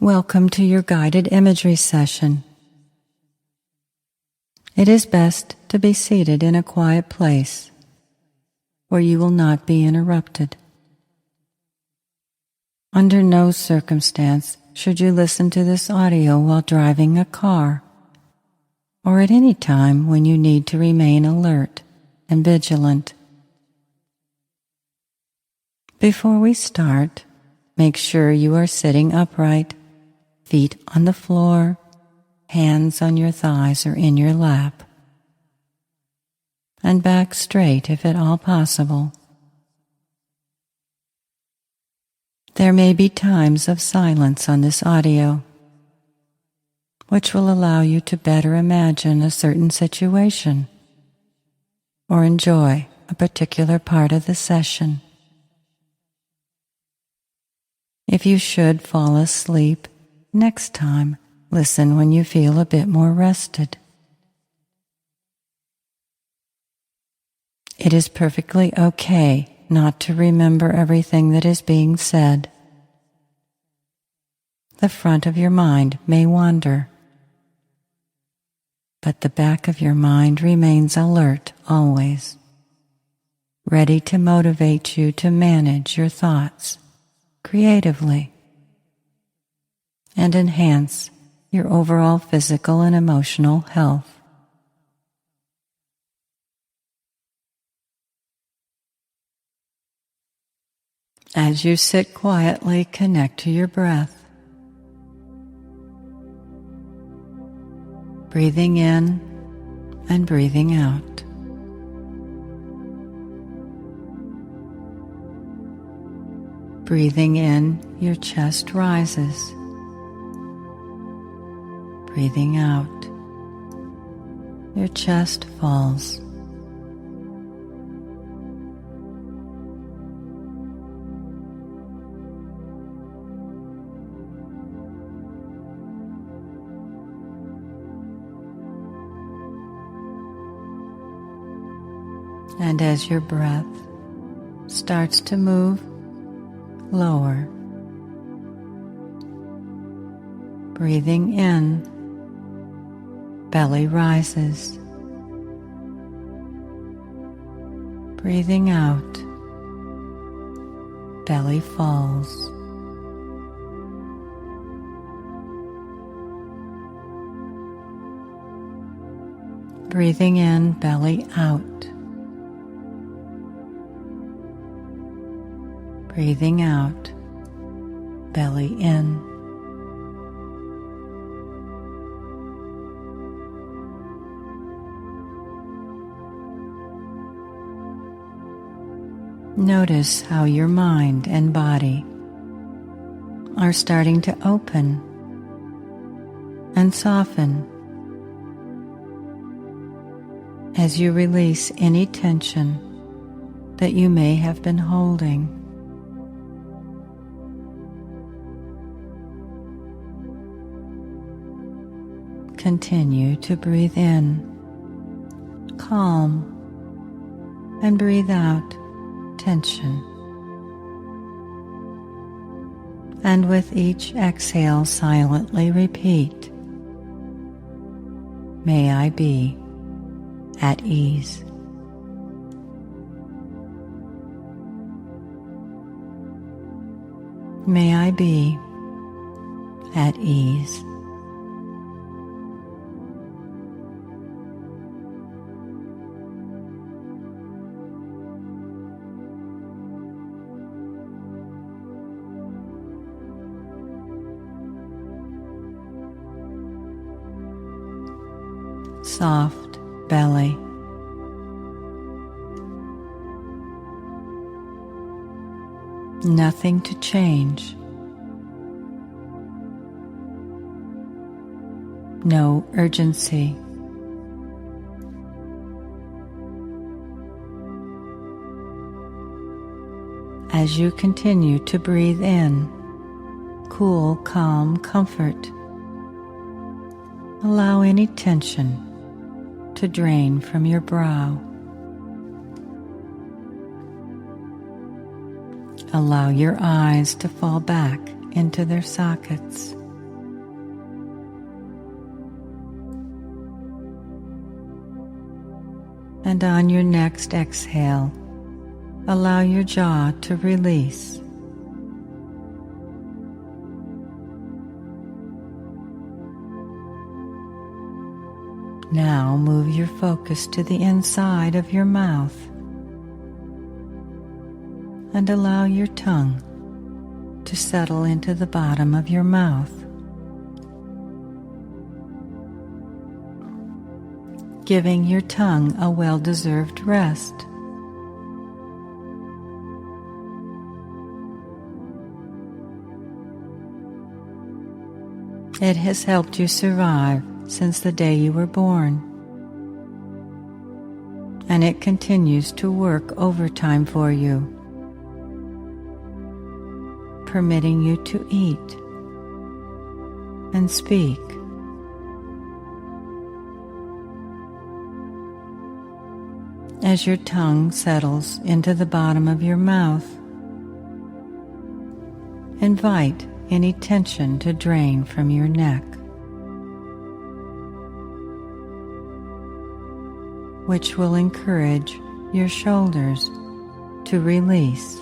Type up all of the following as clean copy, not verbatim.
Welcome to your guided imagery session. It is best to be seated in a quiet place where you will not be interrupted. Under no circumstance should you listen to this audio while driving a car or at any time when you need to remain alert and vigilant. Before we start, make sure you are sitting upright, feet on the floor, hands on your thighs or in your lap, and back straight if at all possible. There may be times of silence on this audio, which will allow you to better imagine a certain situation or enjoy a particular part of the session. If you should fall asleep, next time, listen when you feel a bit more rested. It is perfectly okay not to remember everything that is being said. The front of your mind may wander, but the back of your mind remains alert always, ready to motivate you to manage your thoughts creatively and enhance your overall physical and emotional health. As you sit quietly, connect to your breath. Breathing in and breathing out. Breathing in, your chest rises. Breathing out, your chest falls. And as your breath starts to move lower, breathing in, belly rises. Breathing out, belly falls. Breathing in, belly out. Breathing out, belly in. Notice how your mind and body are starting to open and soften as you release any tension that you may have been holding. Continue to breathe in, calm, and breathe out tension. And with each exhale, silently repeat, "May I be at ease." May I be at ease. Soft belly. Nothing to change. No urgency. As you continue to breathe in, cool, calm comfort, allow any tension to drain from your brow. Allow your eyes to fall back into their sockets. And on your next exhale, allow your jaw to release. Now move your focus to the inside of your mouth and allow your tongue to settle into the bottom of your mouth. Giving your tongue a well-deserved rest. It has helped you survive since the day you were born, and it continues to work overtime for you, permitting you to eat and speak. As your tongue settles into the bottom of your mouth, invite any tension to drain from your neck, which will encourage your shoulders to release,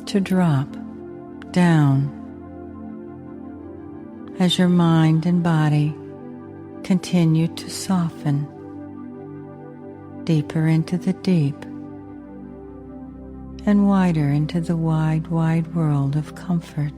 to drop down as your mind and body continue to soften deeper into the deep and wider into the wide, wide world of comfort.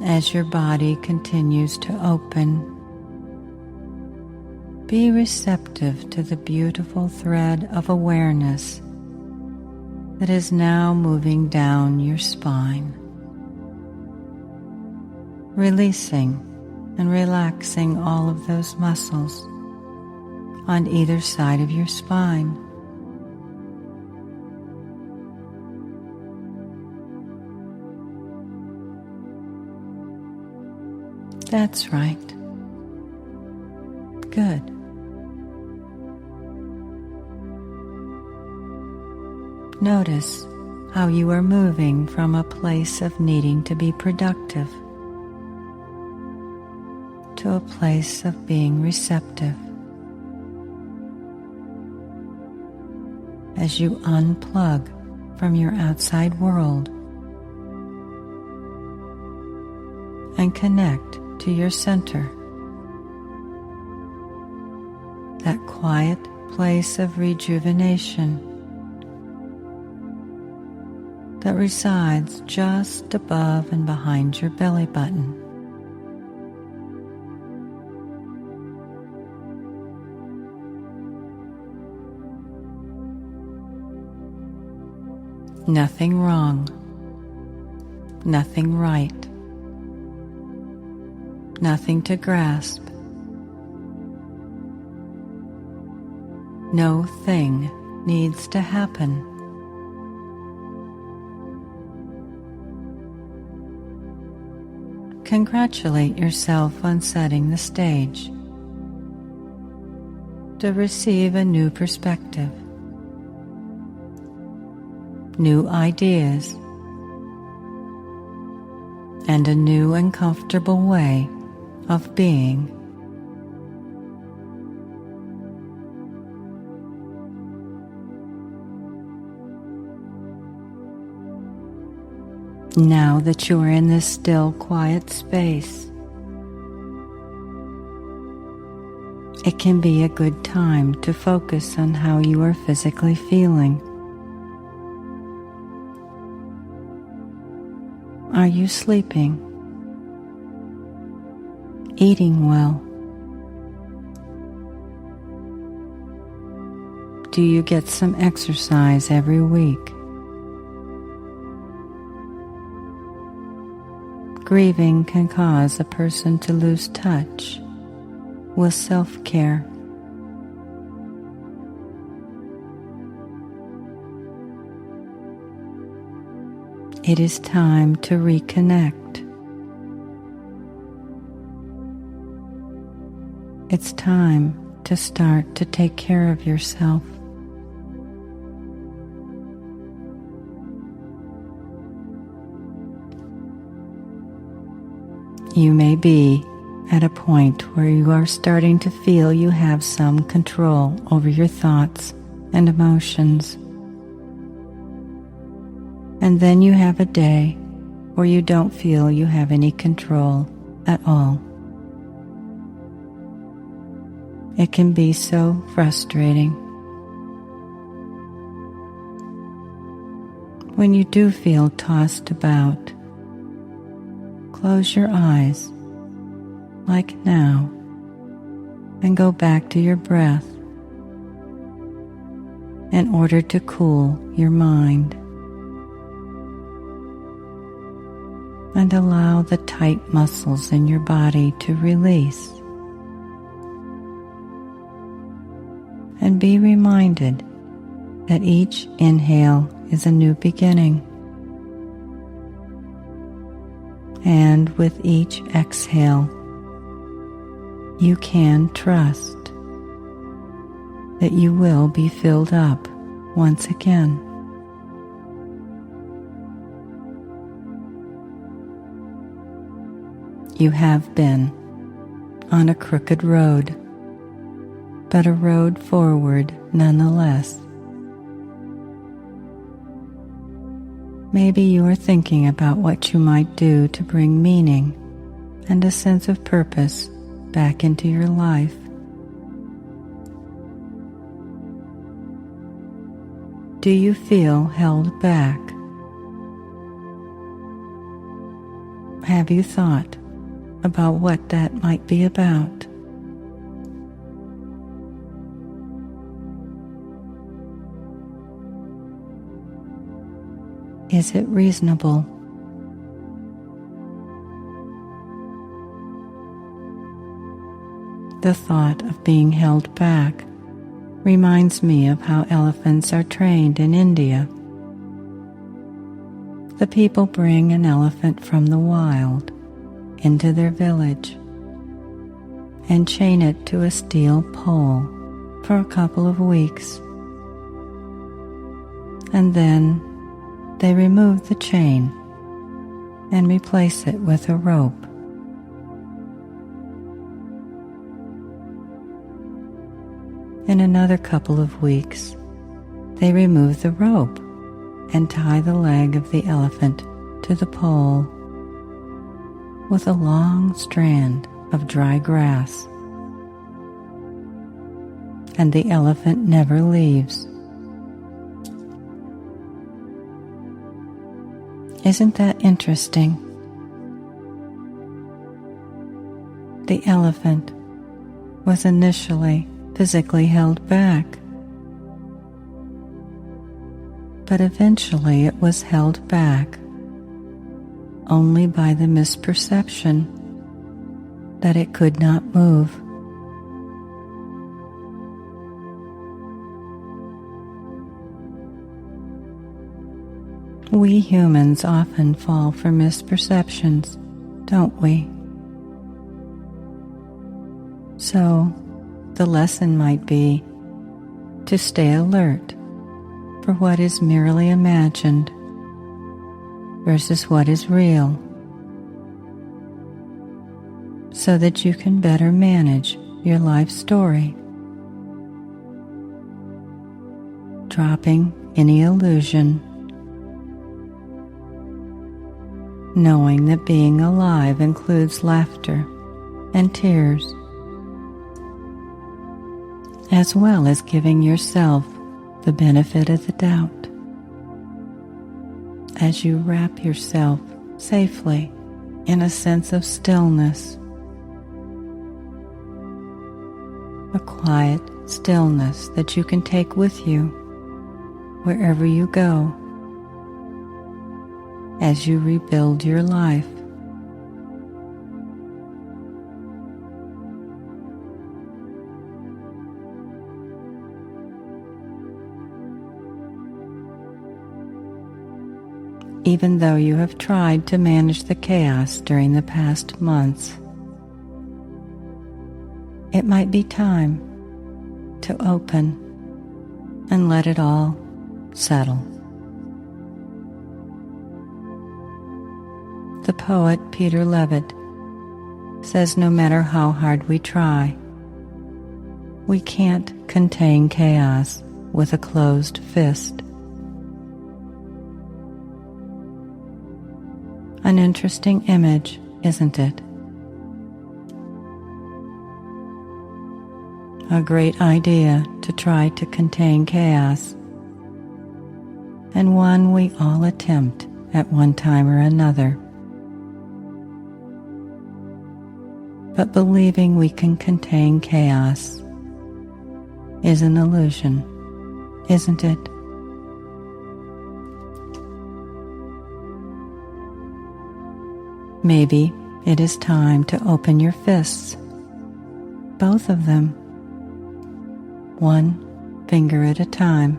As your body continues to open, be receptive to the beautiful thread of awareness that is now moving down your spine, releasing and relaxing all of those muscles on either side of your spine. That's right. Good. Notice how you are moving from a place of needing to be productive to a place of being receptive. As you unplug from your outside world and connect to your center, that quiet place of rejuvenation that resides just above and behind your belly button. Nothing wrong, nothing right, nothing to grasp. No thing needs to happen. Congratulate yourself on setting the stage to receive a new perspective, new ideas, and a new and comfortable way of being. Now that you are in this still, quiet space, it can be a good time to focus on how you are physically feeling. Are you sleeping? Eating well? Do you get some exercise every week? Grieving can cause a person to lose touch with self-care. It is time to reconnect. It's time to start to take care of yourself. You may be at a point where you are starting to feel you have some control over your thoughts and emotions. And then you have a day where you don't feel you have any control at all. It can be so frustrating. When you do feel tossed about, close your eyes, like now, and go back to your breath in order to cool your mind. And allow the tight muscles in your body to release. And be reminded that each inhale is a new beginning. And with each exhale, you can trust that you will be filled up once again. You have been on a crooked road, but a road forward nonetheless. Maybe you are thinking about what you might do to bring meaning and a sense of purpose back into your life. Do you feel held back? Have you thought about what that might be about? Is it reasonable? The thought of being held back reminds me of how elephants are trained in India. The people bring an elephant from the wild into their village and chain it to a steel pole for a couple of weeks. And then they remove the chain and replace it with a rope. In another couple of weeks, they remove the rope and tie the leg of the elephant to the pole with a long strand of dry grass. And the elephant never leaves. Isn't that interesting? The elephant was initially physically held back, but eventually it was held back only by the misperception that it could not move. We humans often fall for misperceptions, don't we? So, the lesson might be to stay alert for what is merely imagined versus what is real, so that you can better manage your life story, dropping any illusion, knowing that being alive includes laughter and tears, as well as giving yourself the benefit of the doubt as you wrap yourself safely in a sense of stillness, a quiet stillness that you can take with you wherever you go as you rebuild your life. Even though you have tried to manage the chaos during the past months, it might be time to open and let it all settle. The poet Peter Levitt says no matter how hard we try, we can't contain chaos with a closed fist. An interesting image, isn't it? A great idea to try to contain chaos, and one we all attempt at one time or another. But believing we can contain chaos is an illusion, isn't it? Maybe it is time to open your fists, both of them, one finger at a time,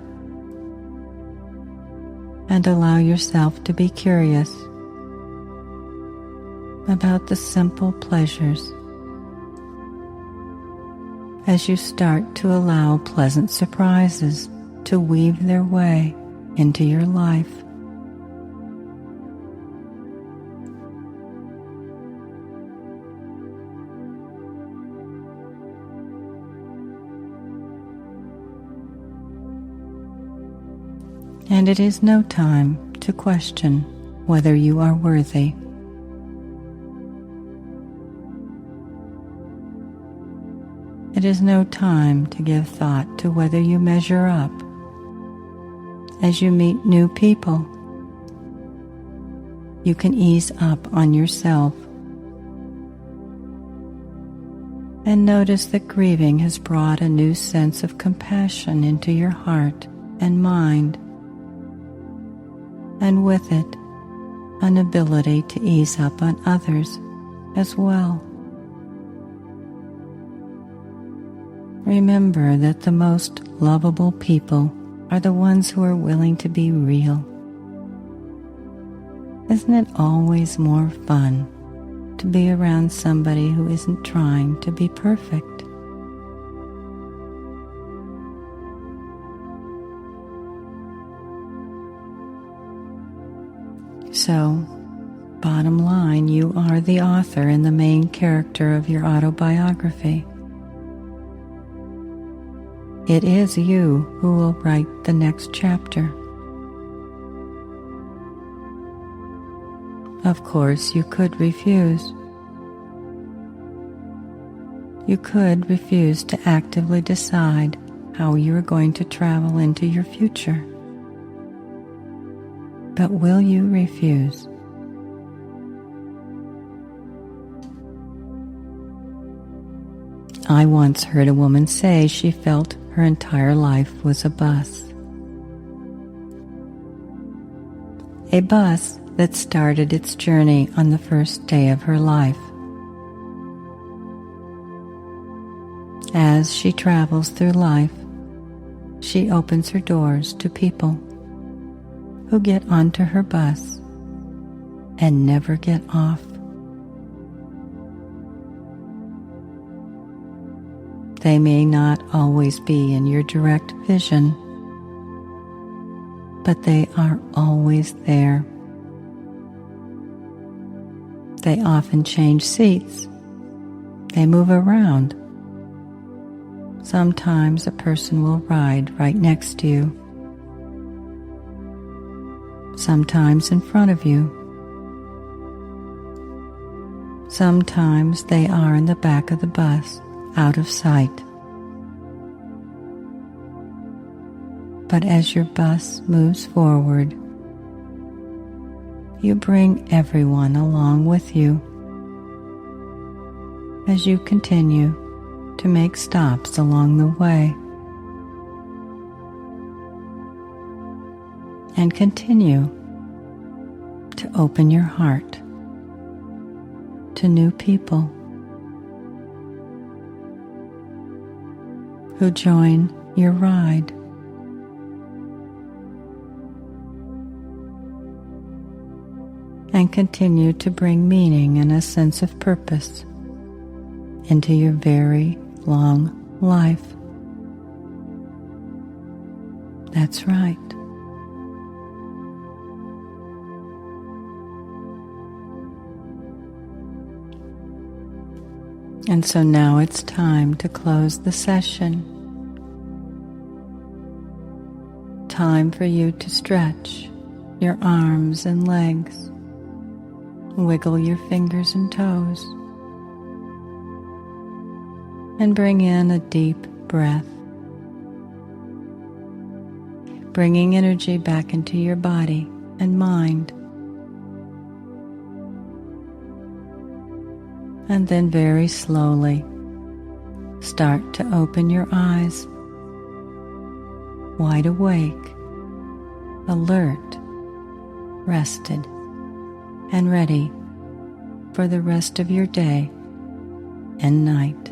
and allow yourself to be curious about the simple pleasures as you start to allow pleasant surprises to weave their way into your life. And it is no time to question whether you are worthy. It is no time to give thought to whether you measure up. As you meet new people, you can ease up on yourself and notice that grieving has brought a new sense of compassion into your heart and mind, and with it, an ability to ease up on others as well. Remember that the most lovable people are the ones who are willing to be real. Isn't it always more fun to be around somebody who isn't trying to be perfect? So, bottom line, you are the author and the main character of your autobiography. It is you who will write the next chapter. Of course, you could refuse. You could refuse to actively decide how you are going to travel into your future. But will you refuse? I once heard a woman say she felt her entire life was a bus. A bus that started its journey on the first day of her life. As she travels through life, she opens her doors to people who get onto her bus and never get off. They may not always be in your direct vision, but they are always there. They often change seats. They move around. Sometimes a person will ride right next to you. Sometimes in front of you. Sometimes they are in the back of the bus, out of sight. But as your bus moves forward, you bring everyone along with you as you continue to make stops along the way and continue to open your heart to new people who join your ride. And continue to bring meaning and a sense of purpose into your very long life. That's right. And so now it's time to close the session. Time for you to stretch your arms and legs, wiggle your fingers and toes, and bring in a deep breath, bringing energy back into your body and mind. And then very slowly start to open your eyes, wide awake, alert, rested, and ready for the rest of your day and night.